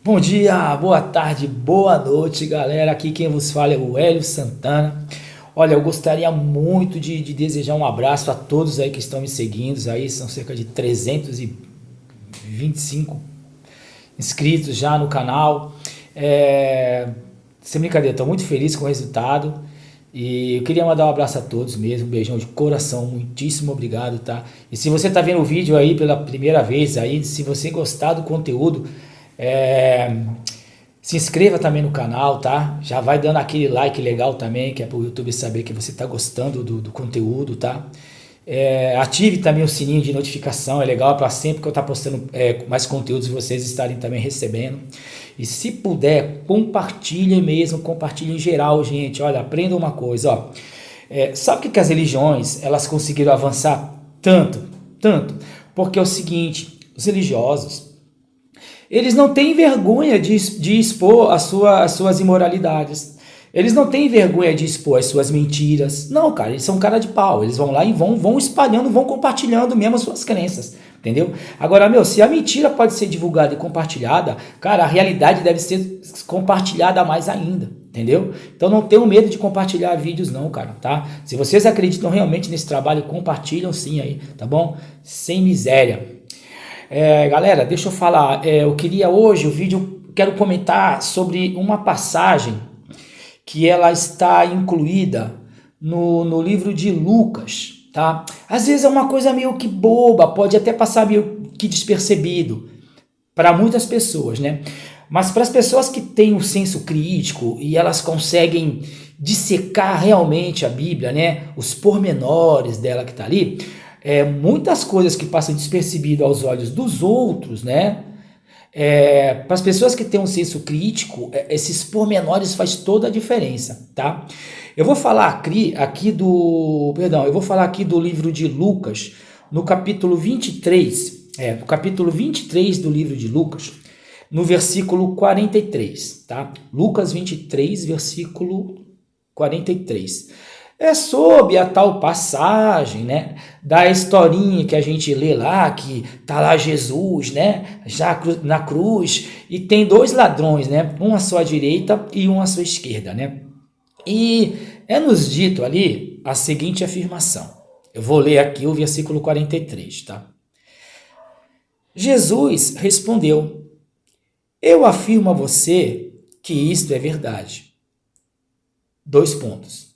Bom dia, boa tarde, boa noite, galera. Aqui quem vos fala é o Hélio Santana. Olha, eu gostaria muito de desejar um abraço a todos aí que estão me seguindo. Aí são cerca de 325 inscritos já no canal. Sem brincadeira, estou muito feliz com o resultado. E eu queria mandar um abraço a todos mesmo, um beijão de coração, muitíssimo obrigado, tá? E se você está vendo o vídeo aí pela primeira vez, aí, se você gostar do conteúdo, é, se inscreva também no canal, tá? Já vai dando aquele like legal também, que é para o YouTube saber que você está gostando do conteúdo, tá? Ative também o sininho de notificação, é legal para sempre que eu estar postando mais conteúdos vocês estarem também recebendo. E se puder, compartilhe mesmo, compartilhe em geral, gente. Olha, aprenda uma coisa, ó. Sabe o que as religiões elas conseguiram avançar tanto, tanto? Porque é o seguinte, os religiosos eles não têm vergonha de expor as suas imoralidades. Eles não têm vergonha de expor as suas mentiras. Não, cara, eles são cara de pau. Eles vão lá e vão espalhando, vão compartilhando mesmo as suas crenças. Entendeu? Agora, se a mentira pode ser divulgada e compartilhada, cara, a realidade deve ser compartilhada mais ainda. Entendeu? Então não tenham medo de compartilhar vídeos não, cara, tá? Se vocês acreditam realmente nesse trabalho, compartilham sim aí, tá bom? Sem miséria. Galera, deixa eu falar, eu queria hoje o vídeo, quero comentar sobre uma passagem que ela está incluída no livro de Lucas, tá? Às vezes é uma coisa meio que boba, pode até passar meio que despercebido para muitas pessoas, né? Mas para as pessoas que têm um senso crítico e elas conseguem dissecar realmente a Bíblia, né? Os pormenores dela que está ali, muitas coisas que passam despercebido aos olhos dos outros, né? Para as pessoas que têm um senso crítico, esses pormenores faz toda a diferença, tá? Eu vou falar aqui do livro de Lucas, no capítulo 23, no capítulo 23 do livro de Lucas, no versículo 43, tá? Lucas 23, versículo 43. É sobre a tal passagem, né, da historinha que a gente lê lá, que tá lá Jesus, né, já na cruz, e tem dois ladrões, né, um à sua direita e um à sua esquerda, né. E nos dito ali a seguinte afirmação. Eu vou ler aqui o versículo 43, tá? Jesus respondeu: eu afirmo a você que isto é verdade. Dois pontos.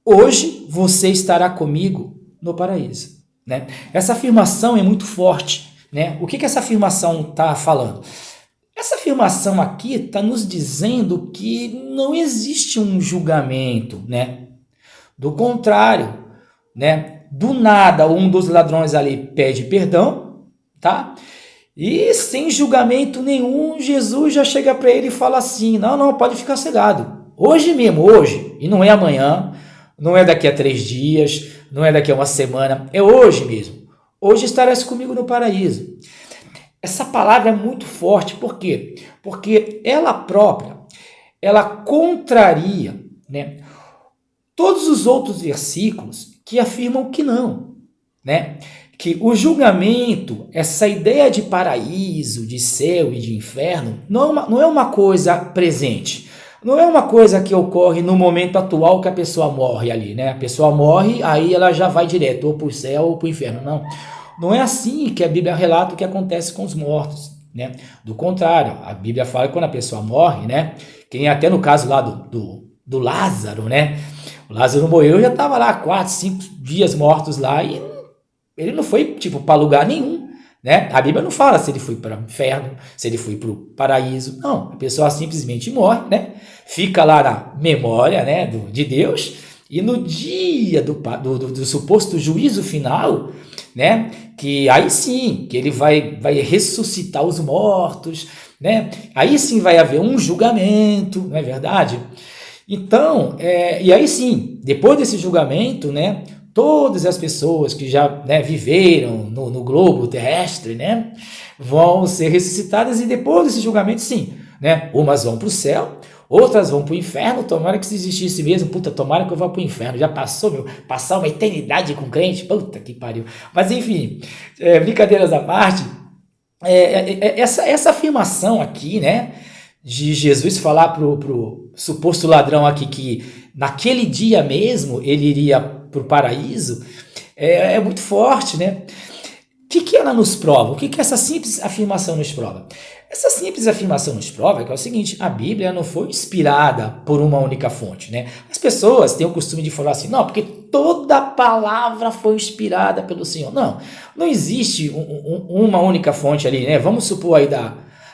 Hoje você estará comigo no paraíso, né? Essa afirmação é muito forte, né? O que essa afirmação está falando? Essa afirmação aqui está nos dizendo que não existe um julgamento, né? Do contrário, né? Do nada, um dos ladrões ali pede perdão, tá? E sem julgamento nenhum, Jesus já chega para ele e fala assim: não, pode ficar cegado. Hoje mesmo, hoje, e não é amanhã, não é daqui a 3 dias, não é daqui a uma semana, é hoje mesmo. Hoje estarás comigo no paraíso. Essa palavra é muito forte, por quê? Porque ela própria, ela contraria, né, todos os outros versículos que afirmam que não, né? Que o julgamento, essa ideia de paraíso, de céu e de inferno, não é uma coisa presente. Não é uma coisa que ocorre no momento atual que a pessoa morre ali, né? A pessoa morre, aí ela já vai direto, ou para o céu ou para o inferno. Não é assim que a Bíblia relata o que acontece com os mortos, né? Do contrário, a Bíblia fala que quando a pessoa morre, né? Que até no caso lá do Lázaro, né? O Lázaro morreu, já estava lá 4, 5 dias mortos lá e ele não foi tipo para lugar nenhum. Né? A Bíblia não fala se ele foi para o inferno, se ele foi para o paraíso. Não, a pessoa simplesmente morre, né? Fica lá na memória, né, de Deus, e no dia do suposto juízo final, né, que aí sim, que ele vai ressuscitar os mortos, né? Aí sim vai haver um julgamento, não é verdade? Então, e aí sim, depois desse julgamento, né, todas as pessoas que já, né, viveram no globo terrestre, né, vão ser ressuscitadas e depois desse julgamento, sim, né, umas vão para o céu, outras vão para o inferno. Tomara que se existisse mesmo, puta, tomara que eu vá para o inferno. Já passou, passar uma eternidade com crente, puta que pariu. Mas enfim, brincadeiras à parte, essa afirmação aqui, né, de Jesus falar pro suposto ladrão aqui que naquele dia mesmo ele iria para o paraíso, é muito forte, né? O que ela nos prova? O que essa simples afirmação nos prova? Essa simples afirmação nos prova que é o seguinte: a Bíblia não foi inspirada por uma única fonte, né? As pessoas têm o costume de falar assim, não, porque toda palavra foi inspirada pelo Senhor. Não, não existe uma única fonte ali, né? Vamos supor aí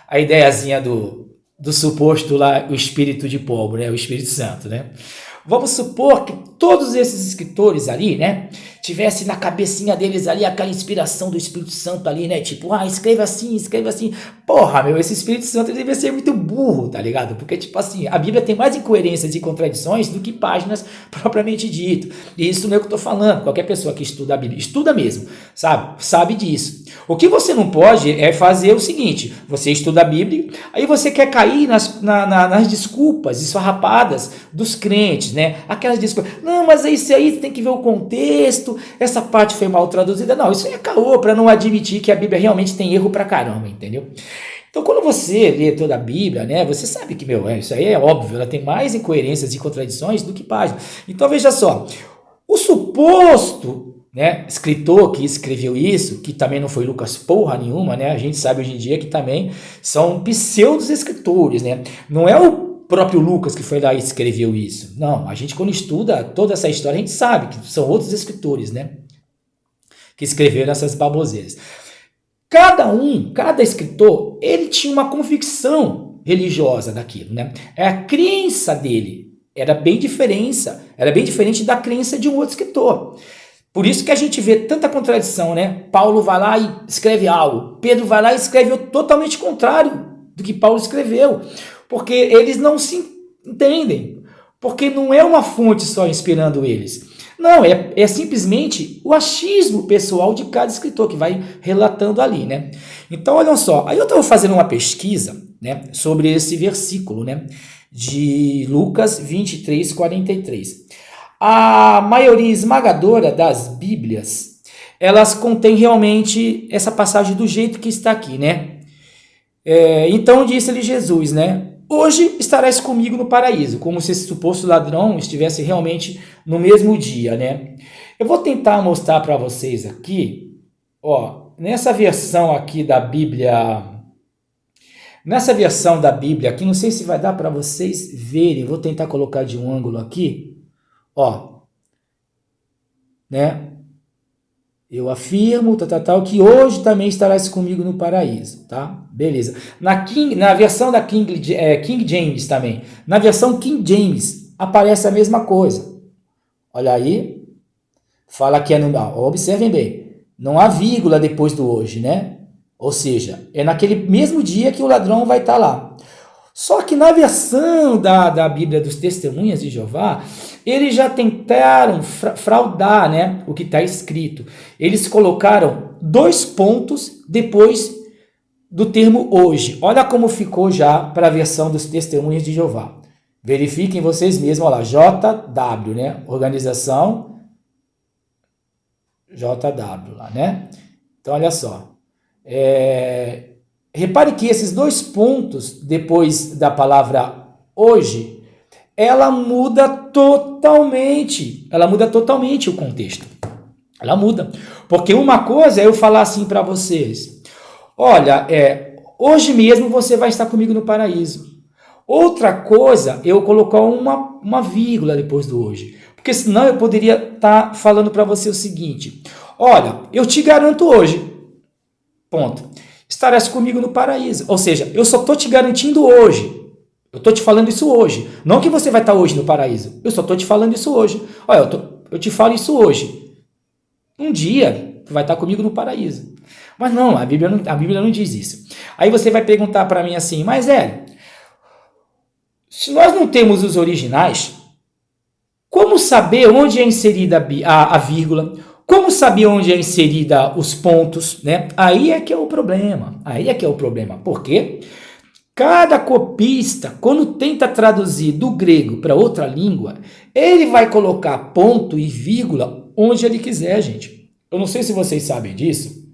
a ideiazinha do suposto lá, o espírito de povo, né? O Espírito Santo, né? Vamos supor que todos esses escritores ali, né, tivesse na cabecinha deles ali aquela inspiração do Espírito Santo ali, né, tipo, escreva assim, escreva assim. Porra, meu, esse Espírito Santo deve ser muito burro, tá ligado? Porque, tipo assim, a Bíblia tem mais incoerências e contradições do que páginas propriamente dito. E isso não é o que eu tô falando. Qualquer pessoa que estuda a Bíblia, estuda mesmo, sabe disso. O que você não pode é fazer o seguinte: você estuda a Bíblia, aí você quer cair nas desculpas esfarrapadas dos crentes, né? Aquelas desculpas, não, mas isso aí tem que ver o contexto, essa parte foi mal traduzida. Não, isso aí é caô para não admitir que a Bíblia realmente tem erro pra caramba, entendeu? Então, quando você lê toda a Bíblia, né, você sabe que, isso aí é óbvio, ela tem mais incoerências e contradições do que páginas. Então, veja só, o suposto, né, escritor que escreveu isso, que também não foi Lucas porra nenhuma, né, a gente sabe hoje em dia que também são pseudos escritores, né, não é o próprio Lucas que foi lá e escreveu isso, não, a gente quando estuda toda essa história, a gente sabe que são outros escritores, né, que escreveram essas baboseiras. Cada escritor, ele tinha uma convicção religiosa daquilo, né, a crença dele era bem diferente da crença de um outro escritor. Por isso que a gente vê tanta contradição, né? Paulo vai lá e escreve algo, Pedro vai lá e escreve totalmente contrário do que Paulo escreveu, porque eles não se entendem, porque não é uma fonte só inspirando eles. Não, é simplesmente o achismo pessoal de cada escritor que vai relatando ali, né? Então, olha só, aí eu estava fazendo uma pesquisa, né, sobre esse versículo, né, de Lucas 23, 43. A maioria esmagadora das Bíblias, elas contêm realmente essa passagem do jeito que está aqui, né? Então disse-lhe Jesus, né? Hoje estarás comigo no paraíso, como se esse suposto ladrão estivesse realmente no mesmo dia, né? Eu vou tentar mostrar para vocês aqui, ó, nessa versão aqui da Bíblia, aqui, não sei se vai dar para vocês verem, vou tentar colocar de um ângulo aqui. Ó, né? Eu afirmo, que hoje também estarás comigo no paraíso, tá? Beleza. Na versão da King James também. Na versão King James aparece a mesma coisa. Olha aí. Fala que observem bem. Não há vírgula depois do hoje, né? Ou seja, é naquele mesmo dia que o ladrão vai estar lá. Só que na versão da Bíblia dos Testemunhas de Jeová, eles já tentaram fraudar, né, o que está escrito. Eles colocaram 2 pontos depois do termo hoje. Olha como ficou já para a versão dos Testemunhas de Jeová. Verifiquem vocês mesmos, olha lá, JW, né, organização JW lá, né? Então, olha só. Repare que esses 2 pontos depois da palavra hoje, ela muda totalmente o contexto. Ela muda. Porque uma coisa é eu falar assim para vocês: olha, hoje mesmo você vai estar comigo no paraíso. Outra coisa é eu colocar uma vírgula depois do hoje. Porque senão eu poderia estar falando para você o seguinte: olha, eu te garanto hoje, ponto, estarás comigo no paraíso. Ou seja, eu só estou te garantindo hoje. Eu estou te falando isso hoje. Não que você vai estar hoje no paraíso. Eu só estou te falando isso hoje. Olha, eu te falo isso hoje. Um dia, tu vai estar comigo no paraíso. Mas não, a Bíblia não diz isso. Aí você vai perguntar para mim assim, mas se nós não temos os originais, como saber onde é inserida a vírgula? Como saber onde é inserida os pontos, né? Aí é que é o problema. Por quê? Cada copista, quando tenta traduzir do grego para outra língua, ele vai colocar ponto e vírgula onde ele quiser, gente. Eu não sei se vocês sabem disso.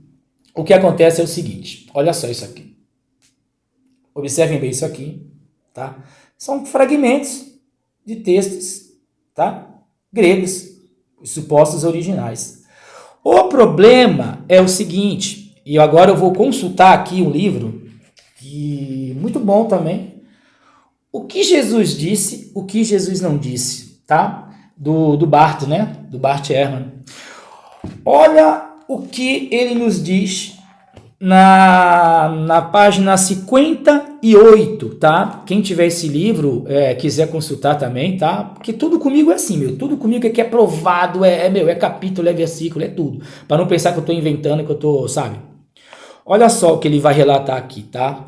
o que acontece é o seguinte, olha só isso aqui. Observem bem isso aqui, tá? São fragmentos de textos, tá? Gregos, os supostos originais. O problema é o seguinte, e agora eu vou consultar aqui um livro, que muito bom também, o que Jesus disse, o que Jesus não disse, tá? Do Barth, né? Do Bart Ehrman. Olha o que ele nos diz na página 58, tá? Quem tiver esse livro, quiser consultar também, tá? Porque tudo comigo é assim, meu. Tudo comigo é provado, é capítulo, é versículo, é tudo. Para não pensar que eu estou inventando, que eu estou, sabe? Olha só o que ele vai relatar aqui, tá?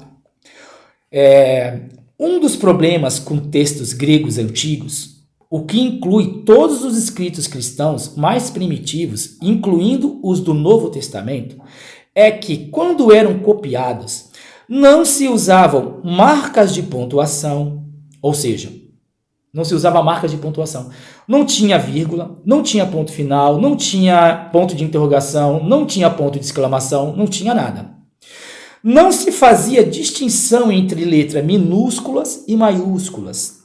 Um dos problemas com textos gregos antigos, o que inclui todos os escritos cristãos mais primitivos, incluindo os do Novo Testamento, é que, quando eram copiados, não se usavam marcas de pontuação, ou seja, não se usava marcas de pontuação. Não tinha vírgula, não tinha ponto final, não tinha ponto de interrogação, não tinha ponto de exclamação, não tinha nada. Não se fazia distinção entre letras minúsculas e maiúsculas.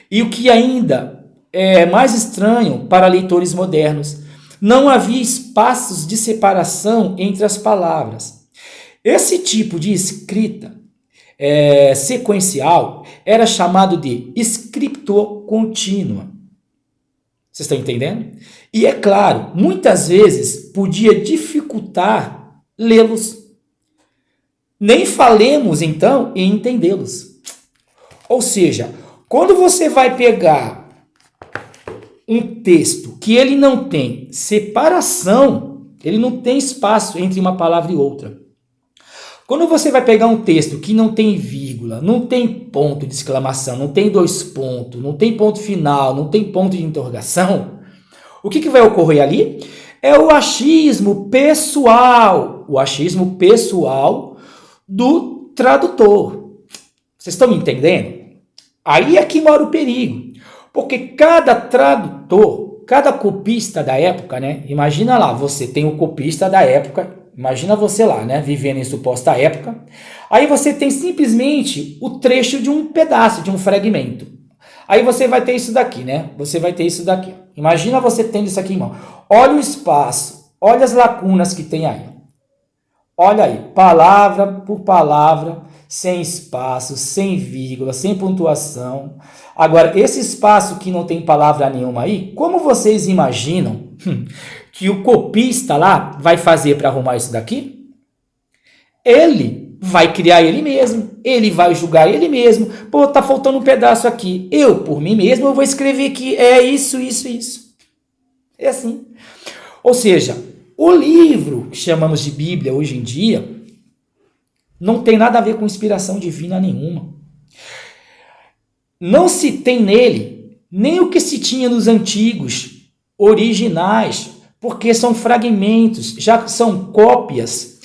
E o que ainda é mais estranho para leitores modernos, não havia espaços de separação entre as palavras. Esse tipo de escrita sequencial era chamado de escriptocontínua. Vocês estão entendendo? E é claro, muitas vezes podia dificultar lê-los. Nem falemos, então, em entendê-los. Ou seja, quando você vai pegar um texto que ele não tem separação, ele não tem espaço entre uma palavra e outra. Quando você vai pegar um texto que não tem vírgula, não tem ponto de exclamação, não tem dois pontos, não tem ponto final, não tem ponto de interrogação, o que vai ocorrer ali? É o achismo pessoal do tradutor. Vocês estão me entendendo? Aí é que mora o perigo. Porque cada tradutor, cada copista da época, né? Imagina lá, você tem o copista da época, imagina você lá, né? Vivendo em suposta época. Aí você tem simplesmente o trecho de um pedaço, de um fragmento. Aí você vai ter isso daqui, né? Você vai ter isso daqui. Imagina você tendo isso aqui em mão. Olha o espaço, olha as lacunas que tem aí. Olha aí, palavra por palavra, sem espaço, sem vírgula, sem pontuação. Agora, esse espaço que não tem palavra nenhuma aí, como vocês imaginam que o copista lá vai fazer para arrumar isso daqui? Ele vai criar ele mesmo, ele vai julgar ele mesmo. Pô, tá faltando um pedaço aqui. Eu, por mim mesmo, eu vou escrever aqui, isso. É assim. Ou seja, o livro que chamamos de Bíblia hoje em dia não tem nada a ver com inspiração divina nenhuma. Não se tem nele nem o que se tinha nos antigos, originais, porque são fragmentos, já são cópias,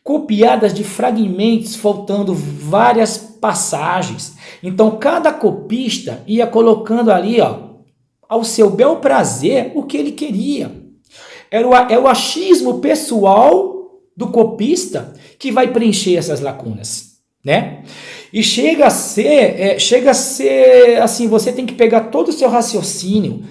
copiadas de fragmentos, faltando várias passagens. Então, cada copista ia colocando ali, ao seu bel prazer, o que ele queria. É o achismo pessoal do copista que vai preencher essas lacunas, né? E chega a ser assim, você tem que pegar todo o seu raciocínio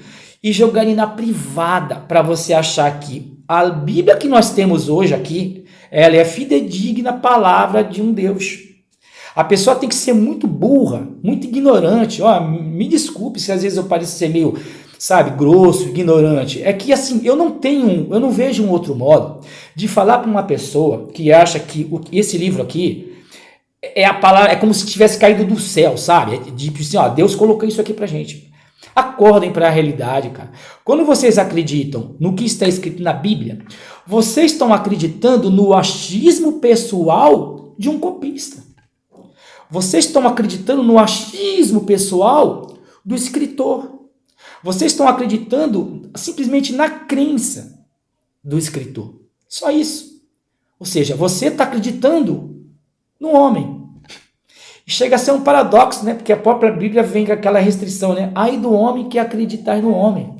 e jogar ele na privada para você achar que a Bíblia que nós temos hoje aqui, ela é a fidedigna palavra de um Deus. A pessoa tem que ser muito burra, muito ignorante. Me desculpe se às vezes eu pareço ser meio, grosso, ignorante. É que assim, eu não vejo um outro modo de falar para uma pessoa que acha que esse livro aqui é a palavra, é como se tivesse caído do céu, sabe? Tipo assim, Deus colocou isso aqui pra gente. Acordem para a realidade, cara. Quando vocês acreditam no que está escrito na Bíblia, vocês estão acreditando no achismo pessoal de um copista. Vocês estão acreditando no achismo pessoal do escritor. Vocês estão acreditando simplesmente na crença do escritor. Só isso. Ou seja, você está acreditando no homem. E chega a ser um paradoxo, né? Porque a própria Bíblia vem com aquela restrição, né? Ai do homem que acreditar no homem.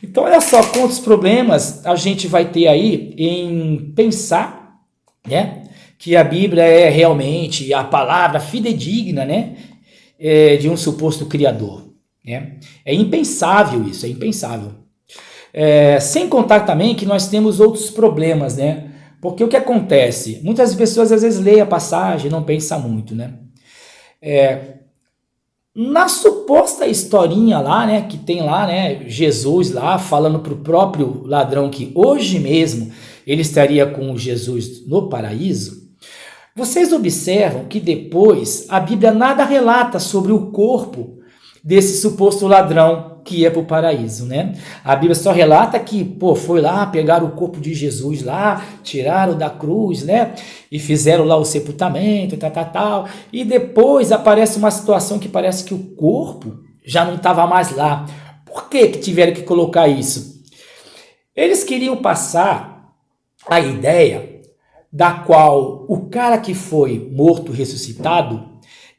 Então, olha só quantos problemas a gente vai ter aí em pensar né? Que a Bíblia é realmente a palavra fidedigna, né? De um suposto criador, né? É impensável isso, é impensável. Sem contar também que nós temos outros problemas, né? Porque o que acontece? Muitas pessoas às vezes leem a passagem e não pensam muito, né? Na suposta historinha lá, né, que tem lá, né, Jesus lá falando para o próprio ladrão que hoje mesmo ele estaria com Jesus no paraíso, vocês observam que depois a Bíblia nada relata sobre o corpo desse suposto ladrão que ia para o paraíso, né? A Bíblia só relata que, pô, foi lá, pegaram o corpo de Jesus lá, tiraram da cruz, né? E fizeram lá o sepultamento, tal. E depois aparece uma situação que parece que o corpo já não estava mais lá. Por que tiveram que colocar isso? Eles queriam passar a ideia da qual o cara que foi morto, ressuscitado,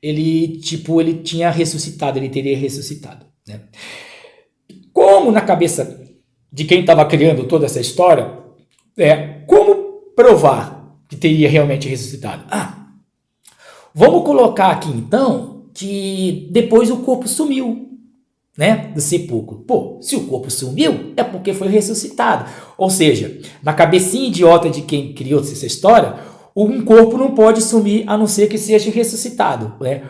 ele tinha ressuscitado, ele teria ressuscitado, né? Como na cabeça de quem estava criando toda essa história, como provar que teria realmente ressuscitado? Vamos colocar aqui então que depois o corpo sumiu, né, do sepulcro. Pô, se o corpo sumiu, é porque foi ressuscitado. Ou seja, na cabecinha idiota de quem criou essa história, um corpo não pode sumir a não ser que seja ressuscitado, né?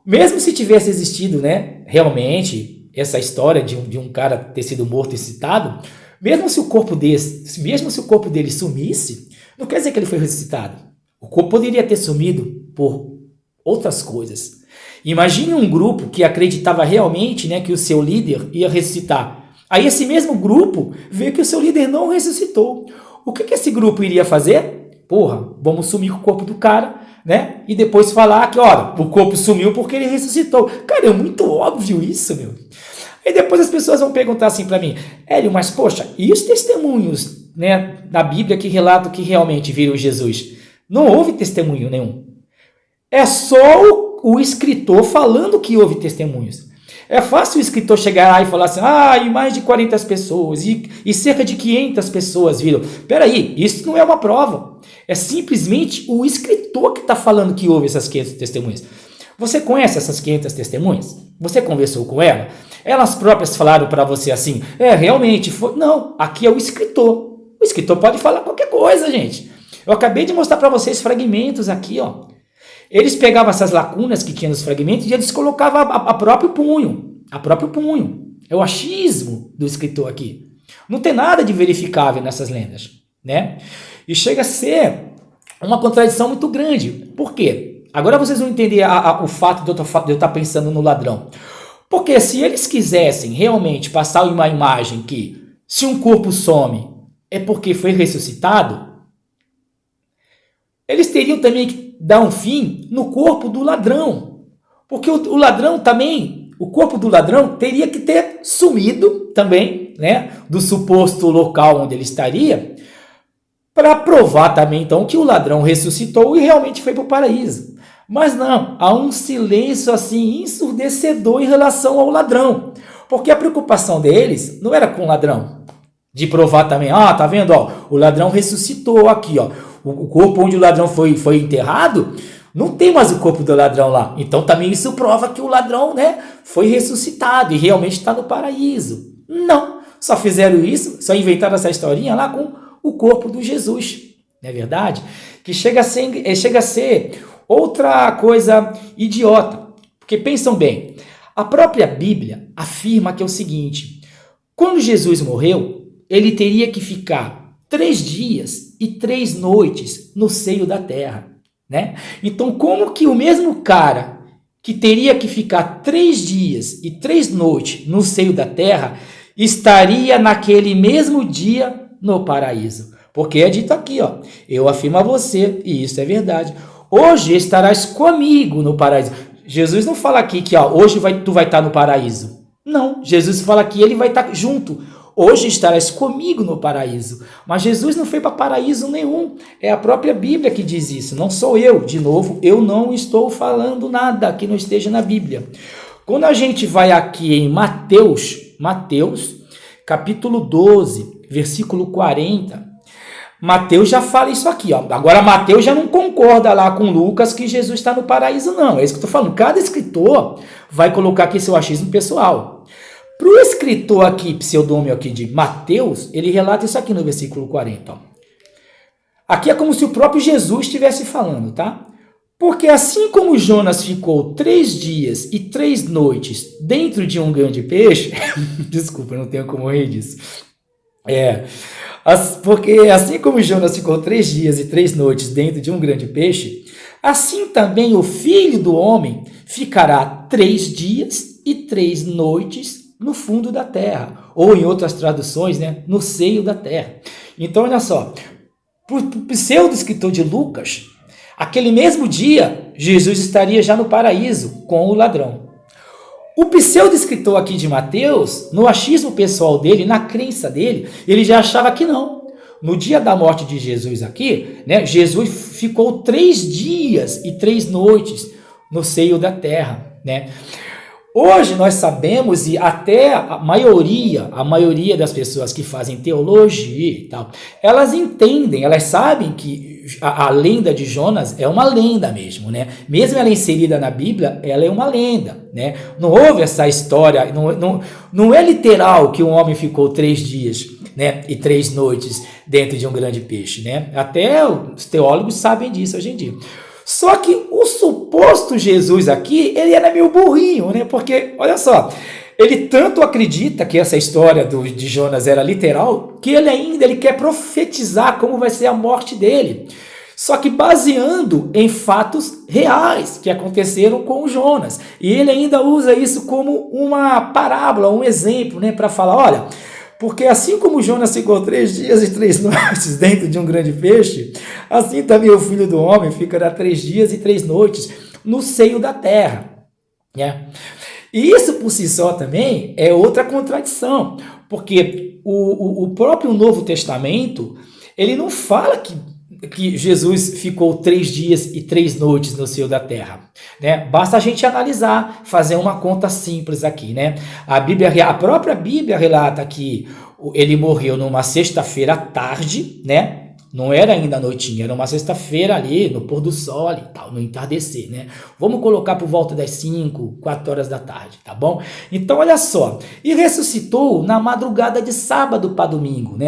Mesmo se tivesse existido, né, realmente essa história de um cara ter sido morto e ressuscitado, mesmo se o corpo dele sumisse, não quer dizer que ele foi ressuscitado. O corpo poderia ter sumido por outras coisas. Imagine um grupo que acreditava realmente, né, que o seu líder ia ressuscitar. Aí esse mesmo grupo vê que o seu líder não ressuscitou. O que esse grupo iria fazer? Porra, vamos sumir com o corpo do cara, né? E depois falar que, olha, o corpo sumiu porque ele ressuscitou. Cara, é muito óbvio isso, meu. Aí depois as pessoas vão perguntar assim para mim, Hélio, mas poxa, e os testemunhos, né, da Bíblia que relatam que realmente viram Jesus? Não houve testemunho nenhum. É só o escritor falando que houve testemunhos. É fácil o escritor chegar lá e falar assim, e mais de 40 pessoas, e cerca de 500 pessoas viram. Peraí, isso não é uma prova. É simplesmente o escritor que está falando que houve essas 500 testemunhas. Você conhece essas 500 testemunhas? Você conversou com ela? Elas próprias falaram para você assim, realmente foi. Não, aqui é o escritor. O escritor pode falar qualquer coisa, gente. Eu acabei de mostrar para vocês fragmentos aqui, ó. Eles pegavam essas lacunas que tinha nos fragmentos e eles colocavam a próprio punho. A próprio punho. É o achismo do escritor aqui. Não tem nada de verificável nessas lendas, né? E chega a ser uma contradição muito grande. Por quê? Agora vocês vão entender o fato de eu estar pensando no ladrão. Porque se eles quisessem realmente passar uma imagem que se um corpo some é porque foi ressuscitado, eles teriam também que dar um fim no corpo do ladrão. Porque o ladrão também, o corpo do ladrão teria que ter sumido também, né, do suposto local onde ele estaria, para provar também então que o ladrão ressuscitou e realmente foi para o paraíso. Mas não, há um silêncio assim ensurdecedor em relação ao ladrão. Porque a preocupação deles não era com o ladrão, de provar também, tá vendo, ó, o ladrão ressuscitou aqui, ó. O corpo onde o ladrão foi enterrado, não tem mais o corpo do ladrão lá. Então também isso prova que o ladrão, né, foi ressuscitado e realmente está no paraíso. Não, só fizeram isso, só inventaram essa historinha lá com o corpo do Jesus, não é verdade? Que chega a ser outra coisa idiota. Porque pensam bem, a própria Bíblia afirma que é o seguinte, quando Jesus morreu, ele teria que ficar 3 dias e 3 noites no seio da terra, né? Então, como que o mesmo cara que teria que ficar 3 dias e 3 noites no seio da terra estaria naquele mesmo dia no paraíso? Porque é dito aqui, ó, eu afirmo a você, e isso é verdade, hoje estarás comigo no paraíso. Jesus não fala aqui que hoje tu vai estar no paraíso. Não, Jesus fala que ele vai estar junto. Hoje estarás comigo no paraíso. Mas Jesus não foi para paraíso nenhum. É a própria Bíblia que diz isso. Não sou eu. De novo, eu não estou falando nada que não esteja na Bíblia. Quando a gente vai aqui em Mateus, capítulo 12, versículo 40, Mateus já fala isso aqui, ó. Agora Mateus já não concorda lá com Lucas que Jesus está no paraíso, não. É isso que eu estou falando. Cada escritor vai colocar aqui seu achismo pessoal. Para o escritor aqui, pseudônimo aqui de Mateus, ele relata isso aqui no versículo 40. Ó. Aqui é como se o próprio Jesus estivesse falando, tá? Porque assim como Jonas ficou 3 dias e 3 noites dentro de um grande peixe, desculpa, não tenho como rir disso. Porque assim como Jonas ficou 3 dias e 3 noites dentro de um grande peixe, assim também o Filho do Homem ficará 3 dias e 3 noites no fundo da terra, ou em outras traduções, né, no seio da terra. Então, olha só, para o pseudo-escritor de Lucas, aquele mesmo dia, Jesus estaria já no paraíso com o ladrão. O pseudo-escritor aqui de Mateus, no achismo pessoal dele, na crença dele, ele já achava que não. No dia da morte de Jesus aqui, né, Jesus ficou 3 dias e 3 noites no seio da terra, né? Hoje nós sabemos, e até a maioria das pessoas que fazem teologia e tal, elas entendem, elas sabem que a lenda de Jonas é uma lenda mesmo, né? Mesmo ela inserida na Bíblia, ela é uma lenda, né? Não houve essa história, não é literal que um homem ficou 3 dias, né, e 3 noites dentro de um grande peixe, né? Até os teólogos sabem disso hoje em dia. Só que o suposto Jesus aqui, ele era meio burrinho, né? Porque, olha só, ele tanto acredita que essa história de Jonas era literal, que ele quer profetizar como vai ser a morte dele. Só que baseando em fatos reais que aconteceram com o Jonas. E ele ainda usa isso como uma parábola, um exemplo, né? Para falar, olha... Porque assim como Jonas ficou 3 dias e 3 noites dentro de um grande peixe, assim também o Filho do Homem ficará 3 dias e 3 noites no seio da terra. Né? E isso por si só também é outra contradição, porque o próprio Novo Testamento, ele não fala que Jesus ficou 3 dias e 3 noites no seio da terra, né? Basta a gente analisar, fazer uma conta simples aqui, né? A própria Bíblia relata que ele morreu numa sexta-feira à tarde, né? Não era ainda noitinha, era uma sexta-feira ali, no pôr do sol e tal, no entardecer, né? Vamos colocar por volta das 5, 4 horas da tarde, tá bom? Então, olha só, e ressuscitou na madrugada de sábado para domingo, né?